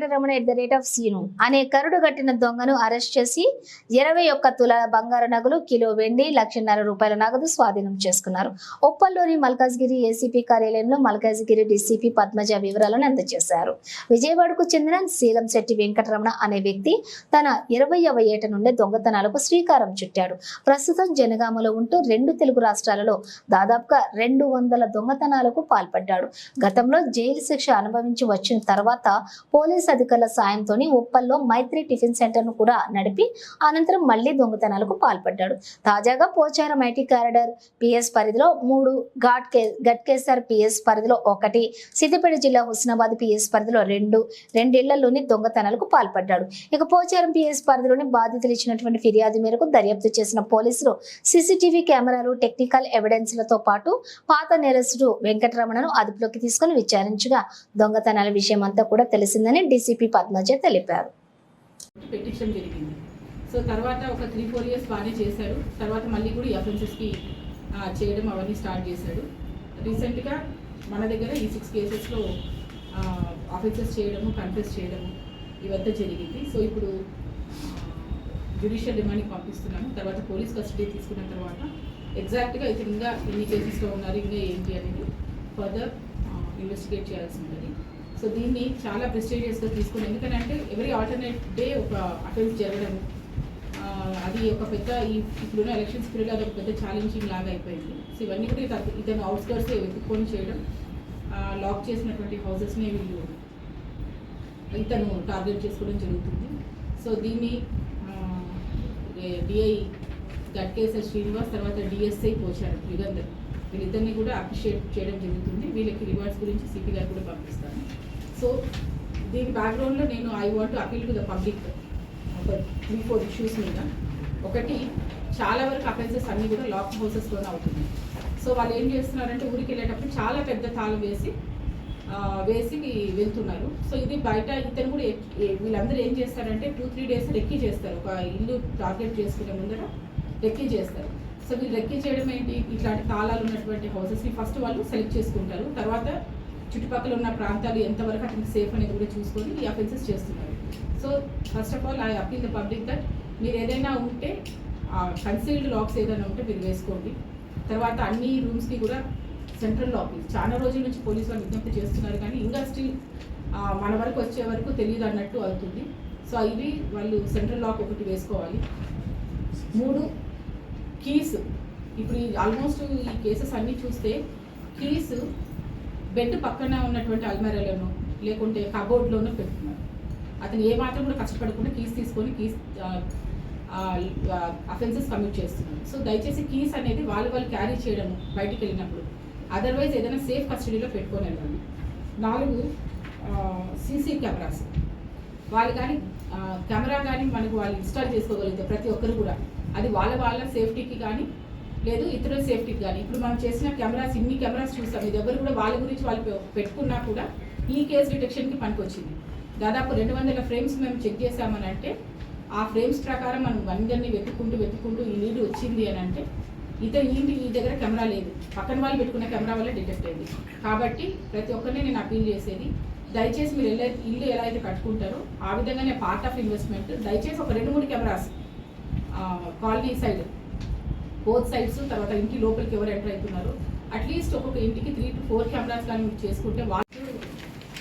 Venkataramana @scene అనే కరుడుగట్టిన దొంగను అరెస్ట్ చేసి 21 తులాల బంగారు నగలు, కిలో వెండి, 1,50,000 రూపాయల నగదు స్వాధీనం చేసుకున్నారు. ఉప్పల్లోని మల్కాజ్గిరి ఏసీపీ కార్యాలయంలో మల్కాజ్గిరి డీసీపీ పద్మజ వివరాలను అందజేశారు. విజయవాడకు చెందిన శీలంశెట్టి వెంకటరమణ అనే వ్యక్తి తన 20వ ఏట నుండే దొంగతనాలకు శ్రీకారం చుట్టాడు. ప్రస్తుతం జనగామలో ఉంటూ 2 తెలుగు రాష్ట్రాలలో దాదాపుగా 200 దొంగతనాలకు పాల్పడ్డాడు. గతంలో జైలు శిక్ష అనుభవించి వచ్చిన తర్వాత పోలీస్ అధికారుల సాయంతో ఉప్పల్లో మైత్రి టిఫిన్ సెంటర్ ను కూడా నడిపి అనంతరం మళ్లీ దొంగతనాలకు పాల్పడ్డాడు. తాజాగా పోచారం ఐటీ కారిడార్ పిఎస్ పరిధిలో 3, గట్కేసర్ పిఎస్ పరిధిలో 1, సిద్దిపేట జిల్లా హుస్నాబాద్ పిఎస్ పరిధిలో 2 ఇళ్లలోని దొంగతనాలకు పాల్పడ్డాడు. ఇక పోచారం పిఎస్ పరిధిలోని బాధితులు ఇచ్చినటువంటి ఫిర్యాదు మేరకు దర్యాప్తు చేసిన పోలీసులు సీసీటీవీ కెమెరాలు, టెక్నికల్ ఎవిడెన్స్లతో పాటు పాత నేరస్తుడు వెంకటరమణను అదుపులోకి తీసుకుని విచారించగా దొంగతనాల విషయం అంతా కూడా తెలిసిందని డీసీపీ పద్మజ తెలిపారు. పెటిషన్ జరిగింది. సో తర్వాత ఒక 3-4 ఇయర్స్ బాగానే చేశాడు. తర్వాత మళ్ళీ కూడా ఈ అఫెన్సెస్కి చేయడం అవన్నీ స్టార్ట్ చేశాడు. రీసెంట్గా మన దగ్గర ఈ 6 కేసెస్లో అఫెన్సెస్ చేయడము, కన్ఫెస్ చేయడము ఇవంతా జరిగింది. సో ఇప్పుడు జ్యుడిషియల్ రిమాండ్కి పంపిస్తున్నాము. తర్వాత పోలీస్ కస్టడీ తీసుకున్న తర్వాత ఎగ్జాక్ట్గా అయితే ఇంకా ఎన్ని కేసెస్లో ఉన్నారు, ఇంకా ఏంటి అనేది ఫర్దర్ ఇన్వెస్టిగేట్ చేయాల్సి ఉంటుంది. సో దీన్ని చాలా ప్రెస్టీజియస్గా తీసుకుని, ఎందుకంటే ఎవరీ ఆల్టర్నేట్ డే ఒక అఫెన్స్ జరగడం అది ఒక పెద్ద ఇప్పుడున్న ఎలక్షన్స్ పీరియడ్ అది ఒక పెద్ద ఛాలెంజింగ్ లాగా అయిపోయింది. సో ఇవన్నీ కూడా ఇతను అవుట్స్కర్ట్స్ వెతుక్కొని చేయడం, లాక్ చేసినటువంటి హౌసెస్ని వీళ్ళు ఇతను టార్గెట్ చేసుకోవడం జరుగుతుంది. సో దీన్ని డిఐ గట్కేసర్ శ్రీనివాస్, తర్వాత డిఎస్ఐ పోచారం యుగంధర్ వీళ్ళిద్దరిని కూడా అప్రిషియేట్ చేయడం జరుగుతుంది. వీళ్ళకి రివార్డ్స్ గురించి సిపి గారు కూడా పంపిస్తాను. సో దీని బ్యాక్గ్రౌండ్లో నేను I want to appeal to the public ఒక 3-4 ఇష్యూస్ మీద. ఒకటి, చాలా వరకు అఫెన్సెస్ అన్నీ కూడా లాక్ హౌసెస్లోనే అవుతుంది. సో వాళ్ళు ఏం చేస్తున్నారంటే ఊరికి వెళ్ళేటప్పుడు చాలా పెద్ద తాళం వేసి వెళ్తున్నారు. సో ఇది బయట ఇతను కూడా వీళ్ళందరూ ఏం చేస్తారంటే 2-3 డేస్ రెక్కీ చేస్తారు. ఒక ఇల్లు టార్గెట్ చేసుకునే ముందర రెక్కీ చేస్తారు. సో వీళ్ళు రెక్కీ చేయడం ఏంటి, ఇట్లాంటి తాళాలు ఉన్నటువంటి హౌసెస్ని ఫస్ట్ వాళ్ళు సెలెక్ట్ చేసుకుంటారు. తర్వాత చుట్టుపక్కల ఉన్న ప్రాంతాలు ఎంతవరకు అతనికి సేఫ్ అనేది కూడా చూసుకొని ఈ అఫెన్సెస్ చేస్తున్నారు. So first of all I appeal the public that మీరు ఏదైనా ఉంటే కన్సీల్డ్ లాక్స్ ఏదైనా ఉంటే మీరు వేసుకోండి. తర్వాత అన్ని రూమ్స్కి కూడా సెంట్రల్ లాక్, చాలా రోజుల నుంచి పోలీసు వాళ్ళు విజ్ఞప్తి చేస్తున్నారు కానీ ఇంకా స్టిల్ మన వరకు వచ్చే వరకు తెలియదు అన్నట్టు అవుతుంది. సో ఇవి వాళ్ళు సెంట్రల్ లాక్ ఒకటి వేసుకోవాలి. 3, కీస్. ఇప్పుడు ఆల్మోస్ట్ ఈ కేసెస్ అన్నీ చూస్తే కీస్ బెడ్ పక్కన ఉన్నటువంటి అల్మారాలను లేకుంటే కబోర్డ్లోనూ పెడుతున్నారు. అతను ఏమాత్రం కూడా కష్టపడకుండా కీస్ తీసుకొని అఫెన్సెస్ కమిట్ చేస్తున్నారు. సో దయచేసి కీస్ అనేది వాళ్ళు క్యారీ చేయడం బయటికి వెళ్ళినప్పుడు, అదర్వైజ్ ఏదైనా సేఫ్ కస్టడీలో పెట్టుకొని వెళ్ళాలి. 4, సీసీ కెమెరాస్. వాళ్ళు కానీ కెమెరా కానీ మనకు వాళ్ళు ఇన్స్టాల్ చేసుకోగలిగితే ప్రతి ఒక్కరు కూడా అది వాళ్ళ సేఫ్టీకి కానీ లేదు ఇతరుల సేఫ్టీకి కానీ. ఇప్పుడు మనం చేసిన కెమెరాస్, ఇన్ని కెమెరాస్ చూస్తాం, ఇది ఎవరు కూడా వాళ్ళ గురించి వాళ్ళు పెట్టుకున్నా కూడా ఈ కేసు డిటెక్షన్కి పనికొచ్చింది. దాదాపు 200 ఫ్రేమ్స్ మేము చెక్ చేసామని అంటే ఆ ఫ్రేమ్స్ ప్రకారం మనం అందరినీ వెతుక్కుంటూ ఈ లీడ్ వచ్చింది అని అంటే ఈ దగ్గర కెమెరా లేదు, పక్కన వాళ్ళు పెట్టుకున్న కెమెరా వల్ల డిటెక్ట్ అయింది. కాబట్టి ప్రతి ఒక్కరిని నేను అపీల్ చేసేది, దయచేసి మీరు ఇల్లు ఎలా అయితే కట్టుకుంటారో ఆ విధంగానే పార్ట్ ఆఫ్ ఇన్వెస్ట్మెంట్ దయచేసి ఒక 2-3 cameras colony side both sides, తర్వాత ఇంటి లోపలికి ఎవరు ఎంటర్ అవుతున్నారో అట్లీస్ట్ ఒక్కొక్క ఇంటికి 3-4 కెమెరాస్ కానీ మీరు చేసుకుంటే వాళ్ళు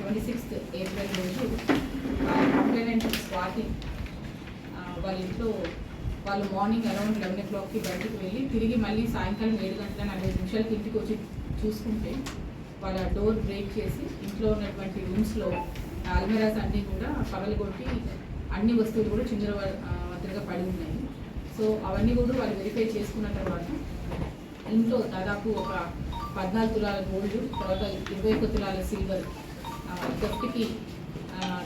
26th ఏప్రిల్ రోజు కంప్లైనెంట్ స్వాతి వాళ్ళ ఇంట్లో వాళ్ళు మార్నింగ్ అరౌండ్ 11 o'clockకి బయటకు వెళ్ళి తిరిగి మళ్ళీ సాయంకాలం 7:45 ఇంటికి వచ్చి చూసుకుంటే వాళ్ళ డోర్ బ్రేక్ చేసి ఇంట్లో ఉన్నటువంటి రూమ్స్లో అల్మెరాస్ అన్నీ కూడా పగలగొట్టి అన్ని వస్తువులు కూడా చిందరవందరగా పడి ఉన్నాయి. సో అవన్నీ కూడా వాళ్ళు వెరిఫై చేసుకున్న తర్వాత ఇంట్లో దాదాపు ఒక 14 తులాల గోల్డ్, తర్వాత 21 తులాల సిల్వర్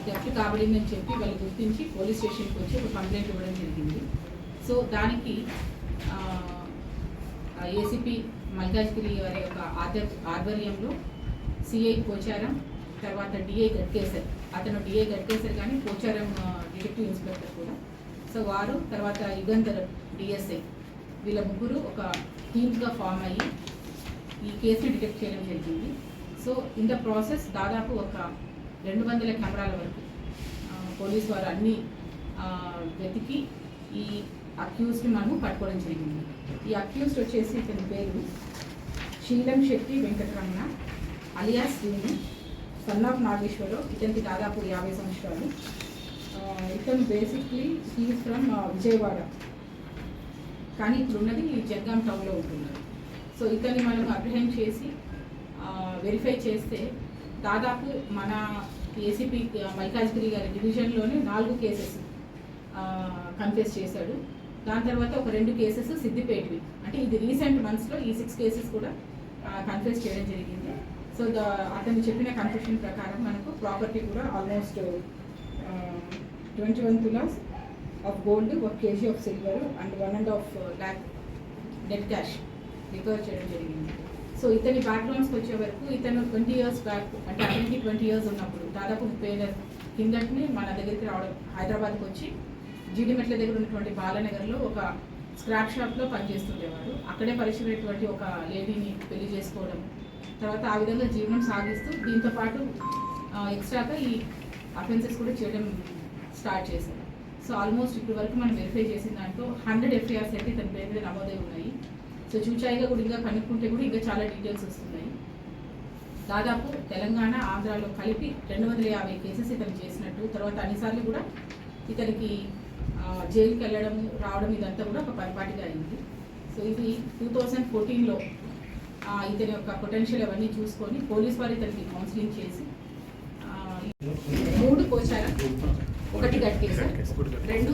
థెఫ్ట్ కాబడిందని చెప్పి వాళ్ళు గుర్తించి పోలీస్ స్టేషన్కి వచ్చి ఒక కంప్లైంట్ ఇవ్వడం జరిగింది. సో దానికి ఏసీపీ మల్కాజ్గిరి వారి యొక్క ఆధ్వర్యంలో సిఐ పోచారం, తర్వాత డిఐ గట్కేసర్, అతను డిఐ గట్కేసర్ కానీ పోచారం డిటెక్టివ్ ఇన్స్పెక్టర్ కూడా, సో వారు, తర్వాత యుగంధర్ డిఎస్ఐ, వీళ్ళ ముగ్గురు ఒక టీమ్గా ఫామ్ అయ్యి ఈ కేసుని డిటెక్ట్ చేయడం జరిగింది. సో ఇన్ ద ప్రాసెస్ దాదాపు ఒక 200 కెమెరాల వరకు పోలీస్ వారు అన్ని వెతికి ఈ అక్యూజ్ని మనము పట్టుకోవడం జరిగింది. ఈ అక్యూజ్డ్ వచ్చేసి ఇతని పేరు Seelam Shetty Venkataramana alias Srinu, son of Nageswararao. ఇతనికి దాదాపు 50 సంవత్సరాలు. ఇతను బేసిక్లీ హీఈస్ ఫ్రమ్ విజయవాడ, కానీ ఇప్పుడు ఉన్నది జనగాం టౌన్లో ఉంటున్నారు. సో ఇతన్ని మనం అప్రిహెండ్ చేసి వెరిఫై చేస్తే దాదాపు మన ఏసీపీ మల్కాజ్గిరి గారి డివిజన్లోనే 4 కేసెస్ కన్ఫెస్ చేశాడు. దాని తర్వాత ఒక 2 కేసెస్ సిద్దిపేటవి, అంటే ఇది రీసెంట్ మంత్స్లో ఈ 6 కేసెస్ కూడా కన్ఫెస్ చేయడం జరిగింది. సో అతను చెప్పిన కన్ఫెషన్ ప్రకారం మనకు ప్రాపర్టీ కూడా almost 21 tolas of gold, 1 kg of silver and 1.5 lakh net cash recover చేయడం జరిగింది. సో ఇతని బ్యాక్గ్రౌండ్స్కి వచ్చే వరకు ఇతను 20 years బ్యాక్, అంటే అతనికి 20 years ఉన్నప్పుడు దాదాపు 30 ఏళ్ళ కిందటిని మన దగ్గరికి రావడం, హైదరాబాద్కి వచ్చి జీడిమెట్ల దగ్గర ఉన్నటువంటి బాలనగర్లో ఒక స్క్రాప్ షాప్లో పనిచేస్తుండేవాడు. అక్కడే పరిచయమైనటువంటి ఒక లేడీని పెళ్లి చేసుకోవడం, తర్వాత ఆ విధంగా జీవనం సాగిస్తూ దీంతో పాటు ఎక్స్ట్రాగా ఈ అఫెన్సెస్ కూడా చేయడం స్టార్ట్ చేశారు. సో ఆల్మోస్ట్ ఇప్పటి వరకు మనం వెరిఫై చేసిన దాంట్లో 100 FIRs అయితే ఇతని పేరు మీద నమోదై ఉన్నాయి. సో చూచాయిగా కూడా ఇంకా కనుక్కుంటే కూడా ఇంకా చాలా డీటెయిల్స్ వస్తున్నాయి. దాదాపు తెలంగాణ, ఆంధ్రాలో కలిపి 250 కేసెస్ ఇతను చేసినట్టు, తర్వాత అన్నిసార్లు కూడా ఇతనికి జైలుకి వెళ్ళడం రావడం ఇదంతా కూడా ఒక పరిపాటిగా అయింది. సో ఇది 2014లో ఇతని యొక్క పొటెన్షియల్ అవన్నీ చూసుకొని పోలీస్ వారు ఇతనికి కౌన్సిలింగ్ చేసి 3 కోచారా, 1 గట్కేసా, 2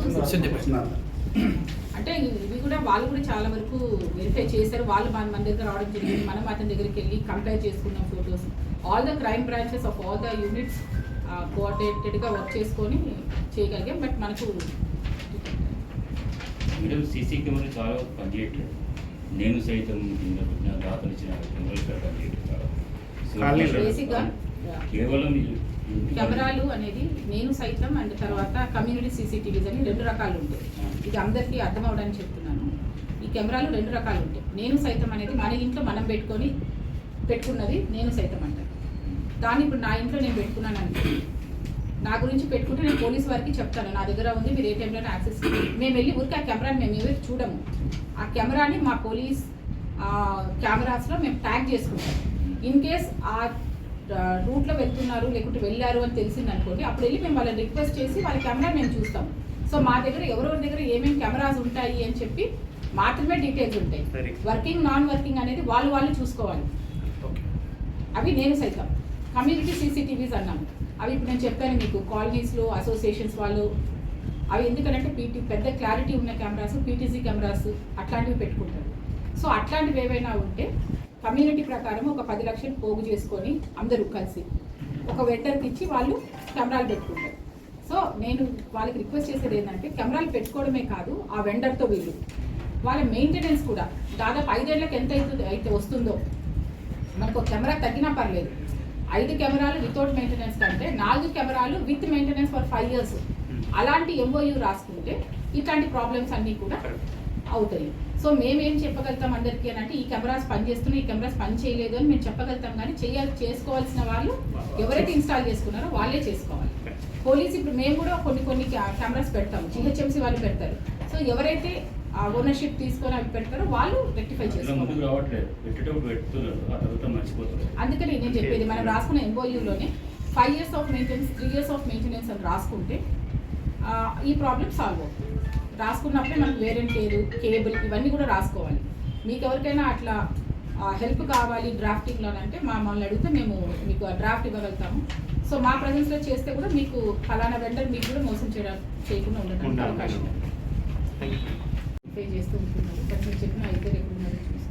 అంటే ఇవి కూడా వాళ్ళు కూడా చాలా వరకు వెరిఫై చేశారు. వాళ్ళు మన దగ్గర రావడం జరిగింది, మనం అతని దగ్గరికి వెళ్ళి కంపేర్ చేసుకున్నాం photos. All the crime branches of all the units కోఆర్డినేటెడ్గా వర్క్ చేసుకొని చేయగలిగాం. బట్ మనకు మేడం సీసీ కెమెరా చాలా పనిచేయట్లేదు. నేను సైతం కింద పెట్టిన దాతలు ఇచ్చిన కెమెరాలు పనిచేయట్లేదు. బేసిక్గా కేవలం కెమెరాలు అనేది నేను సైతం అండ్ తర్వాత కమ్యూనిటీ CCTVs అని 2 రకాలు ఉంటాయి. ఇది అందరికీ అర్థం అవడానికి చెప్తున్నాను. ఈ కెమెరాలు 2 రకాలు ఉంటాయి. నేను సైతం అనేది మన ఇంట్లో మనం పెట్టుకున్నది నేను సైతం అంటారు. దాన్ని ఇప్పుడు నా ఇంట్లో నేను పెట్టుకున్నాను అనుకో, నా గురించి పెట్టుకుంటే నేను పోలీస్ వారికి చెప్తాను, నా దగ్గర ఉంది, మీరు ఏ టైంలో యాక్సెస్ మేము వెళ్ళి ఊరికి ఆ కెమెరాని మేము ఎవరికి చూడము. ఆ కెమెరాని మా పోలీస్ కెమెరాస్లో మేము ట్యాగ్ చేసుకుంటాం. ఇన్ కేస్ ఆ రూట్లో వెళ్తున్నారు లేకుంటే వెళ్ళారు అని తెలిసింది అనుకోండి, అప్పుడు వెళ్ళి మేము వాళ్ళని రిక్వెస్ట్ చేసి వాళ్ళ కెమెరా మేము చూస్తాం. సో మా దగ్గర ఎవరెవరి దగ్గర ఏమేమి కెమెరాస్ ఉంటాయి అని చెప్పి మాత్రమే డీటెయిల్స్ ఉంటాయి. వర్కింగ్ నాన్ వర్కింగ్ అనేది వాళ్ళు చూసుకోవాలి. అవి నేను సైతం కమ్యూనిటీ CCTVs అన్నాము. అవి ఇప్పుడు నేను చెప్పాను మీకు, కాలనీస్లో అసోసియేషన్స్ వాళ్ళు అవి ఎందుకంటే పెద్ద క్లారిటీ ఉన్న కెమెరాస్, PTC కెమెరాస్ అట్లాంటివి పెట్టుకుంటారు. సో అట్లాంటివి ఏవైనా ఉంటే కమ్యూనిటీ ప్రకారం ఒక 10 లక్షలు పోగు చేసుకొని అందరూ కలిసి ఒక వెండర్కి ఇచ్చి వాళ్ళు కెమెరాలు పెట్టుకుంటారు. సో నేను వాళ్ళకి రిక్వెస్ట్ చేసేది ఏంటంటే కెమెరాలు పెట్టుకోవడమే కాదు, ఆ వెండర్తో వీళ్ళు వాళ్ళ మెయింటెనెన్స్ కూడా దాదాపు 5 ఏళ్ళకి ఎంత అయితే వస్తుందో, మనకు ఒక కెమెరా తగ్గినా పర్లేదు. 5 కెమెరాలు వితౌట్ మెయింటెనెన్స్ కంటే 4 కెమెరాలు విత్ మెయింటెనెన్స్ ఫర్ 5 years అలాంటి MOU రాసుకుంటే ఇట్లాంటి ప్రాబ్లమ్స్ అన్నీ కూడా అవుతాయి. సో మేమేం చెప్పగలుగుతాం అందరికీ అని అంటే, ఈ కెమెరాస్ పనిచేస్తున్నాయి, ఈ కెమెరాస్ పని చేయలేదు అని మేము చెప్పగలుగుతాం. కానీ చేసుకోవాల్సిన వాళ్ళు ఎవరైతే ఇన్స్టాల్ చేసుకున్నారో వాళ్ళే చేసుకోవాలి. పోలీస్ ఇప్పుడు మేము కూడా కొన్ని కెమెరాస్ పెడతాము, GHMC వాళ్ళు పెడతారు. సో ఎవరైతే ఓనర్షిప్ తీసుకొని అవి పెడతారో వాళ్ళు రెక్టిఫై చేసుకోవాలి. అందుకని నేను చెప్పేది, మనం రాసుకున్న MOUలోనే 5 years of maintenance, 3 years of maintenance అని రాసుకుంటే ఈ ప్రాబ్లమ్ సాల్వ్ అవుతుంది. రాసుకున్నప్పుడే మనకు వేరెంట్ కేబుల్ ఇవన్నీ కూడా రాసుకోవాలి. మీకు ఎవరికైనా అట్లా హెల్ప్ కావాలి డ్రాఫ్టింగ్లో అంటే మమ్మల్ని అడిగితే మేము మీకు డ్రాఫ్ట్ ఇవ్వగలుగుతాము. సో మా ప్రజెన్స్లో చేస్తే కూడా మీకు ఫలానా వెండర్ మీకు కూడా మోసం చేయకుండా ఉండడానికి అవకాశం పే చేస్తూ ఉంటున్నారు. కొంచెం చెప్పిన అయితే ఎక్కడ ఉన్నారో చూసి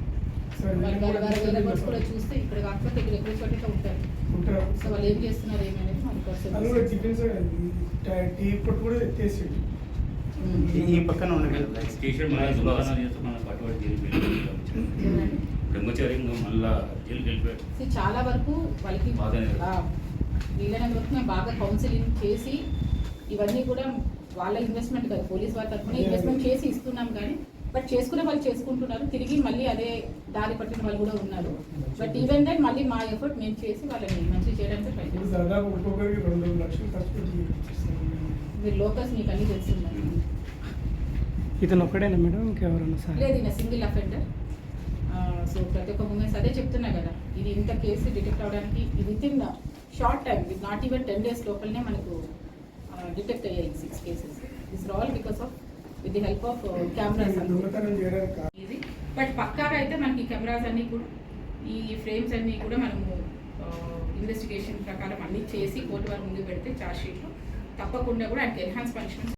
వేరే బస్ కూడా చూస్తే ఇక్కడ కాకపోతే ఇక్కడ ఎక్కువ చోట ఉంటారు. సో వాళ్ళు ఏం చేస్తున్నారు ఏమనేది ఈ పక్కన స్టేషన్ బ్రహ్మచార్యంగా మళ్ళా జైలుకి వెళ్ళిపోయాడు. చాలా వరకు వాళ్ళకి వీళ్ళైనంత వరకు మేము బాగా కౌన్సిలింగ్ చేసి ఇవన్నీ కూడా వాళ్ళ ఇన్వెస్ట్మెంట్ కదా, పోలీస్ వాళ్ళ తరఫున ఇన్వెస్ట్మెంట్ చేసి ఇస్తున్నాం. కానీ బట్ చేసుకునే వాళ్ళు చేసుకుంటున్నారు, తిరిగి మళ్ళీ అదే దారి పట్టిన వాళ్ళు కూడా ఉన్నారు. బట్ ఈవెన్ దెన్ మళ్ళీ మా ఎఫర్ట్ మేము చేసి వాళ్ళని మంచి చేయడానికి ట్రై చేస్తాం. మీరు లోకల్స్ మీకు అన్నీ తెలుసున్నారు. ఇతను ఒక్కడేనా మేడం ఇంకెవరన్నా సార్? లేదు, ఈయన సింగిల్ అఫెండర్. సో ప్రతి ఒక్క మూమెంట్స్ అదే చెప్తున్నా కదా, ఇది ఇంత కేసు డిటెక్ట్ అవడానికి with in short time, with not even 10 days లోపలనే మనకు డిటెక్ట్ అయ్యాయి 6 cases. This all because of with the help of cameras. Easy, but పక్కాగా అయితే మనకి కెమెరాస్ అన్నీ కూడా, ఈ ఫ్రేమ్స్ అన్నీ కూడా మనము ఇన్వెస్టిగేషన్ ప్రకారం అన్నీ చేసి కోర్టు వారి ముందు పెడితే ఛార్జ్ షీట్లో తప్పకుండా కూడా ఆయనకి ఎన్హాన్స్ పనిష్మెంట్స్